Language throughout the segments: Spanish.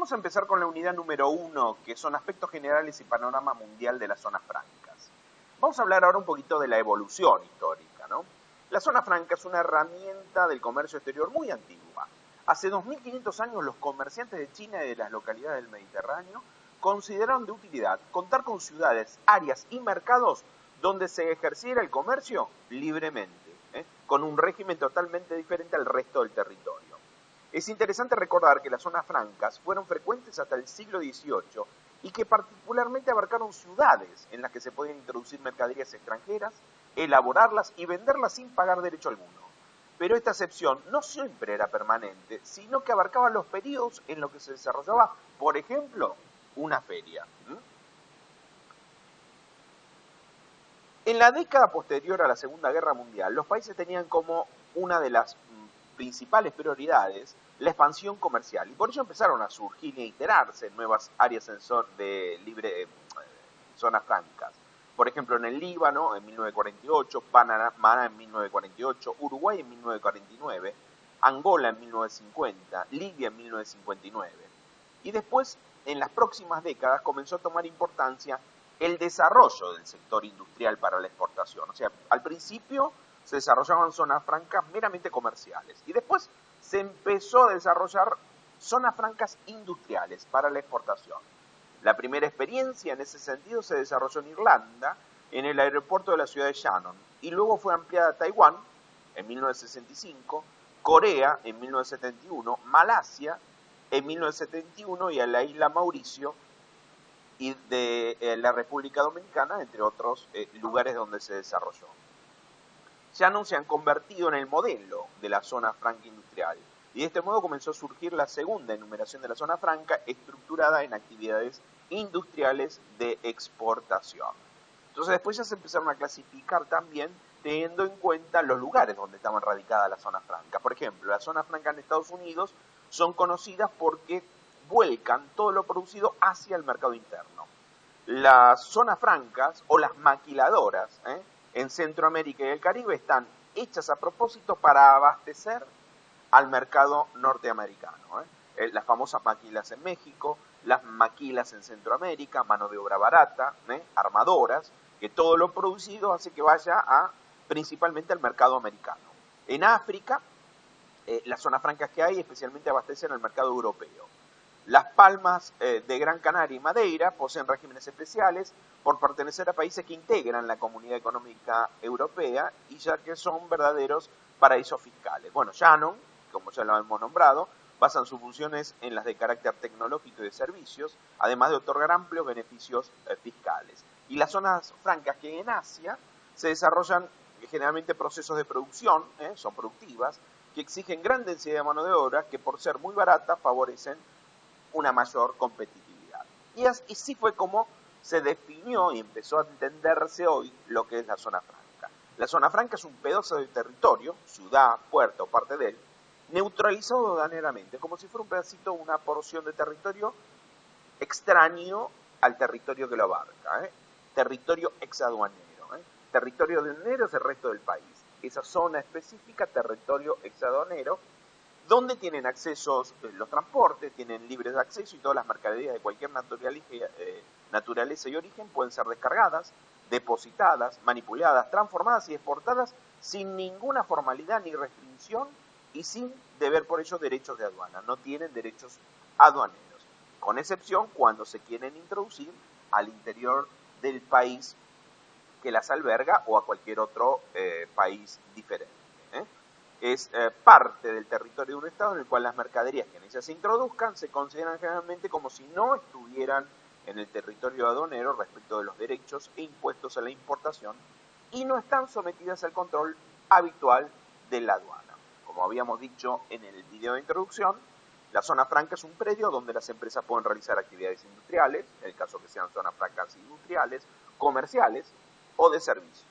Vamos a empezar con la unidad número 1, que son aspectos generales y panorama mundial de las zonas francas. Vamos a hablar ahora un poquito de la evolución histórica, ¿no? La zona franca es una herramienta del comercio exterior muy antigua. Hace 2500 años los comerciantes de China y de las localidades del Mediterráneo consideraron de utilidad contar con ciudades, áreas y mercados donde se ejerciera el comercio libremente, con un régimen totalmente diferente al resto del territorio. Es interesante recordar que las zonas francas fueron frecuentes hasta el siglo XVIII y que particularmente abarcaron ciudades en las que se podían introducir mercaderías extranjeras, elaborarlas y venderlas sin pagar derecho alguno. Pero esta excepción no siempre era permanente, sino que abarcaba los periodos en los que se desarrollaba, por ejemplo, una feria. En la década posterior a la Segunda Guerra Mundial, los países tenían como una de las principales prioridades la expansión comercial, y por ello empezaron a surgir e iterarse nuevas áreas de libre zonas francas. Por ejemplo, en el Líbano en 1948, Panamá en 1948, Uruguay en 1949, Angola en 1950, Libia en 1959. Y después, en las próximas décadas, comenzó a tomar importancia el desarrollo del sector industrial para la exportación. O sea, al principio se desarrollaban zonas francas meramente comerciales y después se empezó a desarrollar zonas francas industriales para la exportación. La primera experiencia en ese sentido se desarrolló en Irlanda, en el aeropuerto de la ciudad de Shannon, y luego fue ampliada a Taiwán en 1965, Corea en 1971, Malasia en 1971 y a la isla Mauricio y de la República Dominicana, entre otros lugares donde se desarrolló. Shannon se han convertido en el modelo de la zona franca industrial y de este modo comenzó a surgir la segunda enumeración de la zona franca estructurada en actividades industriales de exportación. Entonces después ya se empezaron a clasificar también teniendo en cuenta los lugares donde estaban radicadas las zonas francas. Por ejemplo, las zonas francas en Estados Unidos son conocidas porque vuelcan todo lo producido hacia el mercado interno. Las zonas francas o las maquiladoras en Centroamérica y el Caribe están hechas a propósito para abastecer al mercado norteamericano. Las famosas maquilas en México, las maquilas en Centroamérica, mano de obra barata, armadoras, que todo lo producido hace que vaya principalmente al mercado americano. En África, las zonas francas que hay especialmente abastecen al mercado europeo. Las Palmas de Gran Canaria y Madeira poseen regímenes especiales por pertenecer a países que integran la Comunidad Económica Europea y ya que son verdaderos paraísos fiscales. Bueno, Shannon, como ya lo hemos nombrado, basan sus funciones en las de carácter tecnológico y de servicios, además de otorgar amplios beneficios fiscales. Y las zonas francas que en Asia se desarrollan generalmente procesos de producción, son productivas, que exigen gran densidad de mano de obra que por ser muy barata favorecen una mayor competitividad. Y así fue como se definió y empezó a entenderse hoy lo que es la zona franca. La zona franca es un pedazo de territorio, ciudad, puerto, parte de él, neutralizado aduaneramente, como si fuera un pedacito, una porción de territorio extraño al territorio que lo abarca, territorio exaduanero. Territorio aduanero es el resto del país. Esa zona específica, territorio exaduanero, donde tienen accesos los transportes, tienen libres acceso y todas las mercaderías de cualquier naturaleza y origen pueden ser descargadas, depositadas, manipuladas, transformadas y exportadas sin ninguna formalidad ni restricción y sin deber por ello derechos de aduana. No tienen derechos aduaneros, con excepción cuando se quieren introducir al interior del país que las alberga o a cualquier otro país diferente. Es parte del territorio de un Estado en el cual las mercaderías que en ella se introduzcan se consideran generalmente como si no estuvieran en el territorio aduanero respecto de los derechos e impuestos a la importación y no están sometidas al control habitual de la aduana. Como habíamos dicho en el video de introducción, la zona franca es un predio donde las empresas pueden realizar actividades industriales, en el caso que sean zonas francas industriales, comerciales o de servicios,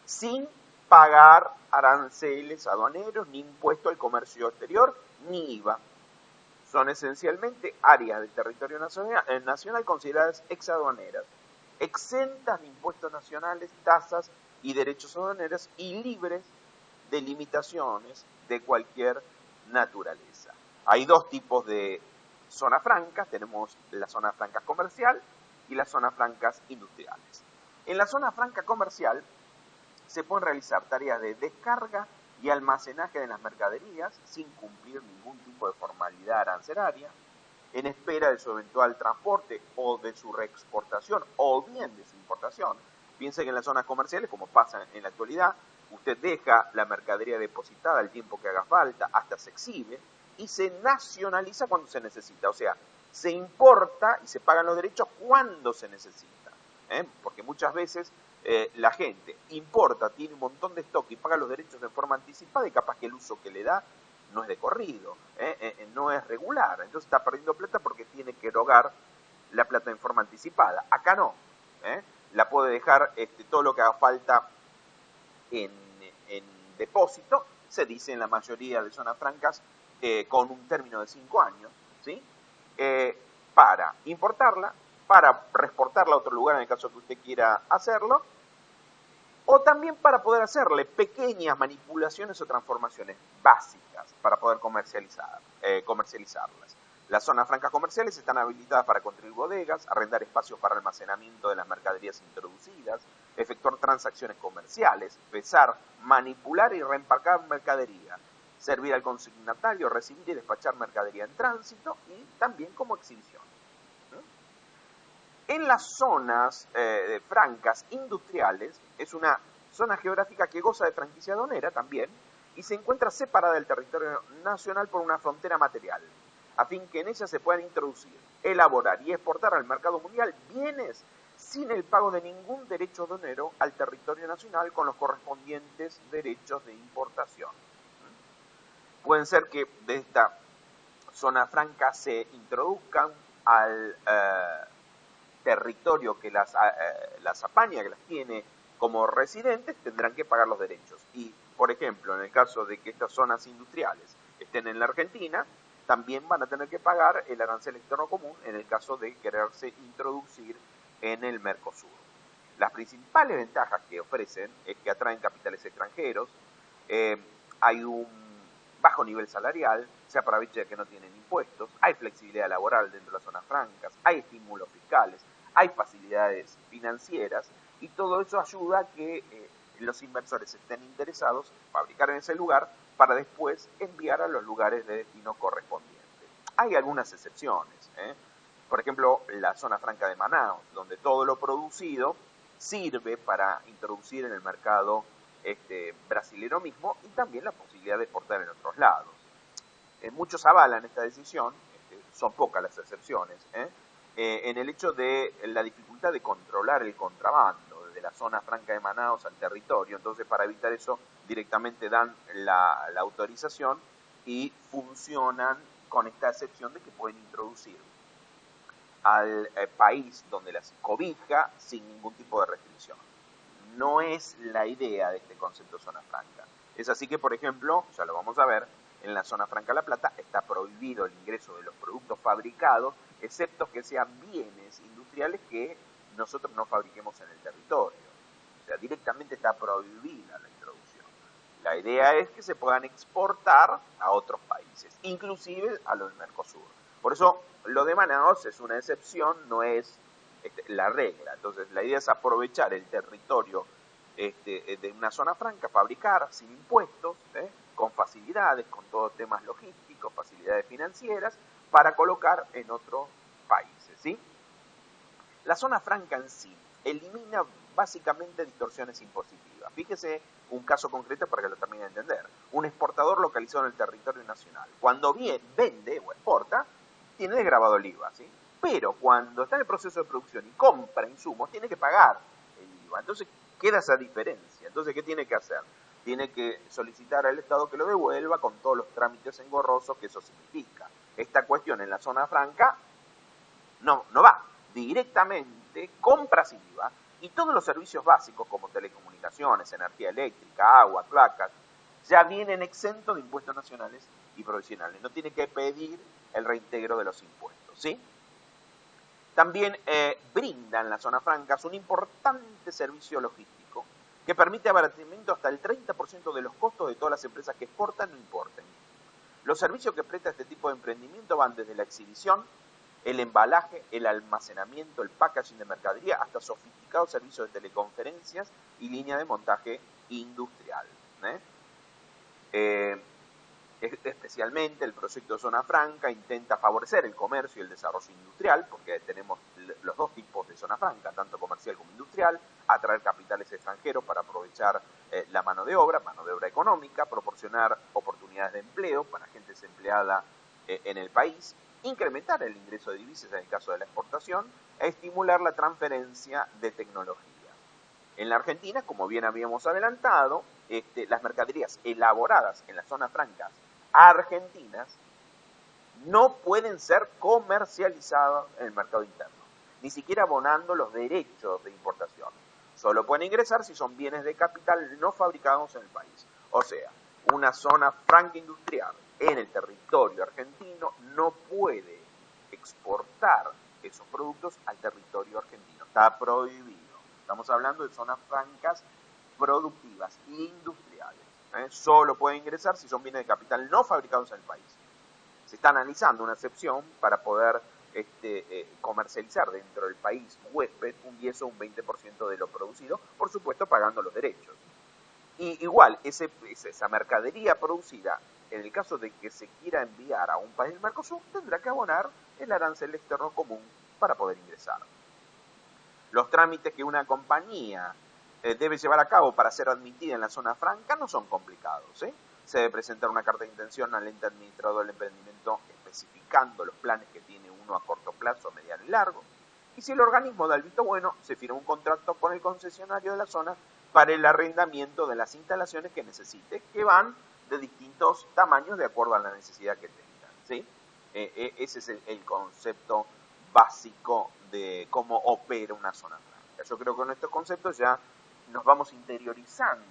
sin pagar aranceles aduaneros, ni impuesto al comercio exterior, ni IVA. Son esencialmente áreas del territorio nacional consideradas exaduaneras, exentas de impuestos nacionales, tasas y derechos aduaneros y libres de limitaciones de cualquier naturaleza. Hay dos tipos de zonas francas, tenemos las zonas francas comercial y las zonas francas industriales. En la zona franca comercial se pueden realizar tareas de descarga y almacenaje de las mercaderías sin cumplir ningún tipo de formalidad arancelaria, en espera de su eventual transporte o de su reexportación o bien de su importación. Piensen que en las zonas comerciales, como pasa en la actualidad, usted deja la mercadería depositada el tiempo que haga falta, hasta se exhibe, y se nacionaliza cuando se necesita. O sea, se importa y se pagan los derechos cuando se necesita. Porque muchas veces la gente importa, tiene un montón de stock y paga los derechos de forma anticipada y capaz que el uso que le da no es de corrido, no es regular. Entonces está perdiendo plata porque tiene que erogar la plata en forma anticipada. Acá no. La puede dejar todo lo que haga falta en depósito, se dice en la mayoría de zonas francas, con un término de 5 años, ¿sí? Para importarla, para reexportarla a otro lugar en el caso que usted quiera hacerlo, o también para poder hacerle pequeñas manipulaciones o transformaciones básicas para poder comercializarlas. Las zonas francas comerciales están habilitadas para construir bodegas, arrendar espacios para almacenamiento de las mercaderías introducidas, efectuar transacciones comerciales, pesar, manipular y reempacar mercadería, servir al consignatario, recibir y despachar mercadería en tránsito y también como exhibición. En las zonas francas industriales, es una zona geográfica que goza de franquicia aduanera también y se encuentra separada del territorio nacional por una frontera material, a fin que en ella se puedan introducir, elaborar y exportar al mercado mundial bienes sin el pago de ningún derecho aduanero al territorio nacional con los correspondientes derechos de importación. Pueden ser que de esta zona franca se introduzcan al territorio que las apaña, que las tiene como residentes, tendrán que pagar los derechos. Y, por ejemplo, en el caso de que estas zonas industriales estén en la Argentina, también van a tener que pagar el arancel externo común en el caso de quererse introducir en el Mercosur. Las principales ventajas que ofrecen es que atraen capitales extranjeros, hay un bajo nivel salarial, se aprovecha de que no tienen impuestos, hay flexibilidad laboral dentro de las zonas francas, hay estímulos fiscales, hay facilidades financieras y todo eso ayuda a que los inversores estén interesados en fabricar en ese lugar para después enviar a los lugares de destino correspondientes. Hay algunas excepciones, por ejemplo, la zona franca de Manaos, donde todo lo producido sirve para introducir en el mercado brasilero mismo y también la posibilidad de exportar en otros lados. Muchos avalan esta decisión, son pocas las excepciones, en el hecho de la dificultad de controlar el contrabando desde la zona franca de Manaos al territorio. Entonces, para evitar eso, directamente dan la autorización y funcionan con esta excepción de que pueden introducir al país donde las cobija sin ningún tipo de restricción. No es la idea de este concepto de zona franca. Es así que, por ejemplo, ya lo vamos a ver, en la zona franca de La Plata está prohibido el ingreso de los productos fabricados, excepto que sean bienes industriales que nosotros no fabriquemos en el territorio. O sea, directamente está prohibida la introducción. La idea es que se puedan exportar a otros países, inclusive a los del Mercosur. Por eso, lo de Manaos es una excepción, no es la regla. Entonces, la idea es aprovechar el territorio de una zona franca, fabricar sin impuestos, con facilidades, con todos temas logísticos, facilidades financieras, para colocar en otros países, ¿sí? La zona franca en sí elimina básicamente distorsiones impositivas. Fíjese un caso concreto para que lo termine de entender. Un exportador localizado en el territorio nacional, cuando vende o exporta, tiene desgravado el IVA, ¿sí? Pero cuando está en el proceso de producción y compra insumos, tiene que pagar el IVA. Entonces queda esa diferencia. Entonces, ¿qué tiene que hacer? Tiene que solicitar al Estado que lo devuelva con todos los trámites engorrosos que eso significa. Esta cuestión en la zona franca no va. Directamente compra sin IVA y todos los servicios básicos como telecomunicaciones, energía eléctrica, agua, placas, ya vienen exentos de impuestos nacionales y provisionales. No tiene que pedir el reintegro de los impuestos, ¿sí? También brindan las zonas francas un importante servicio logístico que permite abaratimiento hasta el 30% de los costos de todas las empresas que exportan o importen. Los servicios que presta este tipo de emprendimiento van desde la exhibición, el embalaje, el almacenamiento, el packaging de mercadería, hasta sofisticados servicios de teleconferencias y línea de montaje industrial. ¿eh? Especialmente el proyecto Zona Franca intenta favorecer el comercio y el desarrollo industrial, porque tenemos los dos tipos de zona franca, tanto comercial como industrial, atraer capitales extranjeros para aprovechar la mano de obra económica, proporcionar oportunidades de empleo para gente desempleada en el país, incrementar el ingreso de divisas en el caso de la exportación, e estimular la transferencia de tecnología. En la Argentina, como bien habíamos adelantado, las mercaderías elaboradas en las zonas francas argentinas no pueden ser comercializadas en el mercado interno, ni siquiera abonando los derechos de importación. Solo pueden ingresar si son bienes de capital no fabricados en el país. O sea, una zona franca industrial en el territorio argentino no puede exportar esos productos al territorio argentino. Está prohibido. Estamos hablando de zonas francas productivas e industriales. Solo pueden ingresar si son bienes de capital no fabricados en el país. Se está analizando una excepción para poder comercializar dentro del país huésped un 10 o un 20% de lo producido, por supuesto pagando los derechos. Y igual, esa mercadería producida, en el caso de que se quiera enviar a un país del Mercosur, tendrá que abonar el arancel externo común para poder ingresar. Los trámites que una compañía debe llevar a cabo para ser admitida en la zona franca no son complicados. Se debe presentar una carta de intención al ente administrador del emprendimiento especificando los planes que tiene uno a corto plazo, mediano y largo. Y si el organismo da el visto bueno, se firma un contrato con el concesionario de la zona para el arrendamiento de las instalaciones que necesite, que van de distintos tamaños de acuerdo a la necesidad que tengan. ¿Sí? Ese es el concepto básico de cómo opera una zona franca. Yo creo que con estos conceptos ya nos vamos interiorizando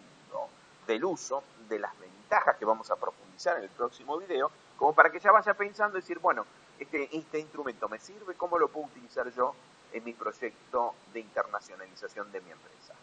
del uso, de las ventajas que vamos a profundizar en el próximo video, como para que ya vaya pensando y decir, bueno, este instrumento me sirve, ¿cómo lo puedo utilizar yo en mi proyecto de internacionalización de mi empresa?